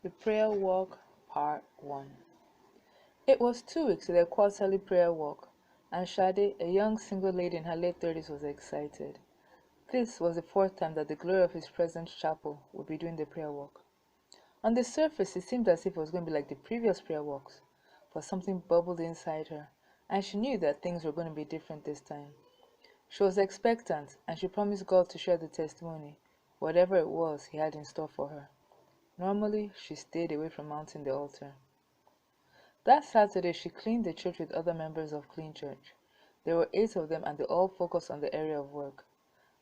The Prayer Walk, Part 1. It was 2 weeks to their quarterly prayer walk, and Shade, a young single lady in her late 30s, was excited. This was the fourth time that the glory of his present chapel would be doing the prayer walk. On the surface, it seemed as if it was going to be like the previous prayer walks, but something bubbled inside her, and she knew that things were going to be different this time. She was expectant, and she promised God to share the testimony, whatever it was he had in store for her. Normally, she stayed away from mounting the altar. That Saturday, she cleaned the church with other members of Clean Church. There were 8 of them, and they all focused on the area of work.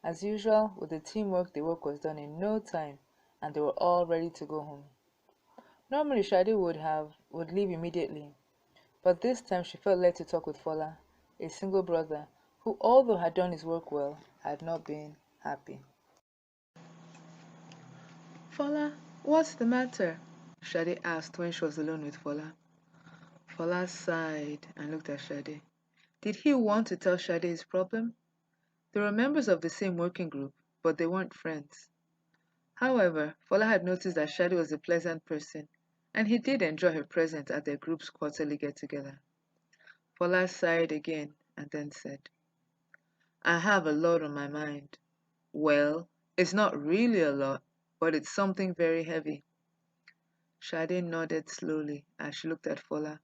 As usual, with the teamwork, the work was done in no time, and they were all ready to go home. Normally, Shadi would leave immediately, but this time she felt led to talk with Fola, a single brother, who, although had done his work well, had not been happy. Fola, what's the matter? Shade asked when she was alone with Fola. Fola sighed and looked at Shade. Did he want to tell Shade his problem? They were members of the same working group, but they weren't friends. However, Fola had noticed that Shade was a pleasant person, and he did enjoy her presence at their group's quarterly get-together. Fola sighed again and then said, I have a lot on my mind. Well, it's not really a lot, but it's something very heavy. Shade nodded slowly as she looked at Fola,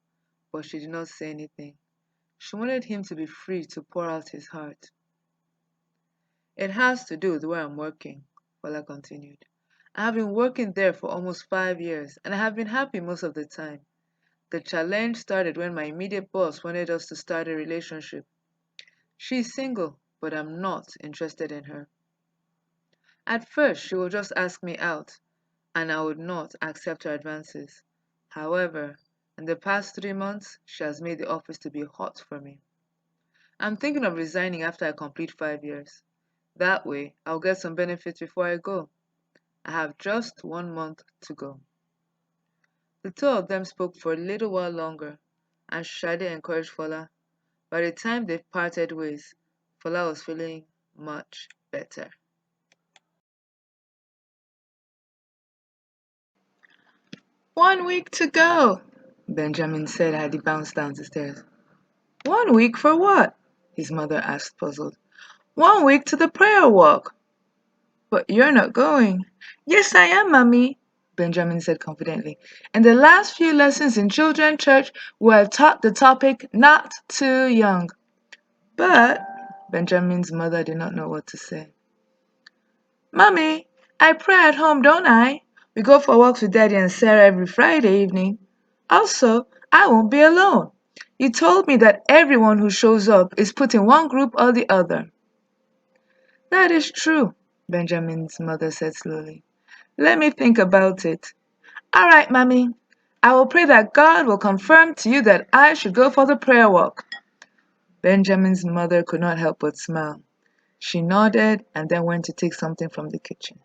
but she did not say anything. She wanted him to be free to pour out his heart. It has to do with where I'm working, Fola continued. I have been working there for almost 5 years, and I have been happy most of the time. The challenge started when my immediate boss wanted us to start a relationship. She's single, but I'm not interested in her. At first, she would just ask me out, and I would not accept her advances. However, in the past 3 months, she has made the office to be hot for me. I'm thinking of resigning after I complete 5 years. That way, I'll get some benefits before I go. I have just 1 month to go. The two of them spoke for a little while longer, and Shade encouraged Fola. By the time they parted ways, Fola was feeling much better. "1 week to go," Benjamin said as he bounced down the stairs. "1 week for what?" his mother asked, puzzled. "1 week to the prayer walk." "But you're not going." "Yes, I am, Mummy," Benjamin said confidently. "In the last few lessons in children's church, we were taught the topic not too young." But Benjamin's mother did not know what to say. "Mummy, I pray at home, don't I? We go for walks with Daddy and Sarah every Friday evening. Also, I won't be alone. You told me that everyone who shows up is put in one group or the other." "That is true," Benjamin's mother said slowly. "Let me think about it. All right, Mommy. I will pray that God will confirm to you that I should go for the prayer walk." Benjamin's mother could not help but smile. She nodded and then went to take something from the kitchen.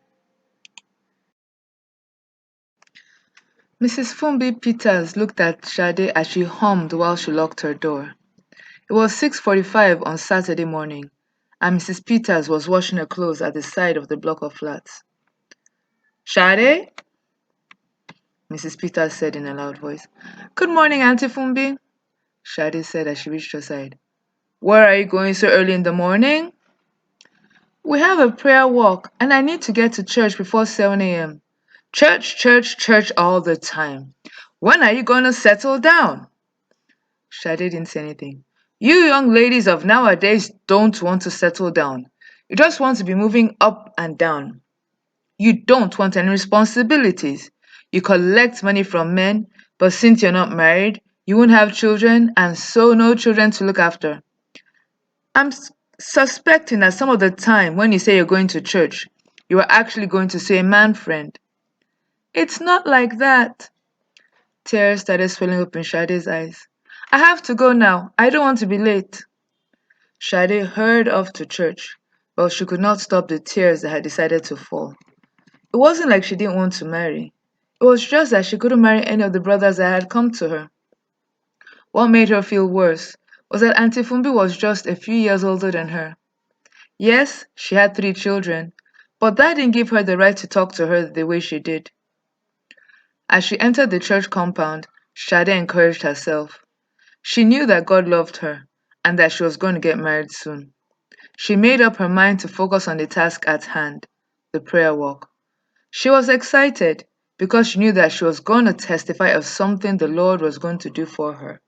Mrs. Fumbi Peters looked at Shade as she hummed while she locked her door. It was 6:45 on Saturday morning, and Mrs. Peters was washing her clothes at the side of the block of flats. "Shade?" Mrs. Peters said in a loud voice. "Good morning, Auntie Fumbi," Shade said as she reached her side. "Where are you going so early in the morning?" "We have a prayer walk, and I need to get to church before 7 a.m. Church, church, church all the time. When are you going to settle down?" Shade didn't say anything. "You young ladies of nowadays don't want to settle down. You just want to be moving up and down. You don't want any responsibilities. You collect money from men, but since you're not married, you won't have children, and so no children to look after. I'm suspecting that some of the time when you say you're going to church, you are actually going to see a man friend." "It's not like that." Tears started swelling up in Sade's eyes. "I have to go now. I don't want to be late." Sade hurried off to church, but she could not stop the tears that had decided to fall. It wasn't like she didn't want to marry. It was just that she couldn't marry any of the brothers that had come to her. What made her feel worse was that Auntie Fumbi was just a few years older than her. Yes, she had 3 children, but that didn't give her the right to talk to her the way she did. As she entered the church compound, Shade encouraged herself. She knew that God loved her and that she was going to get married soon. She made up her mind to focus on the task at hand, the prayer walk. She was excited because she knew that she was going to testify of something the Lord was going to do for her.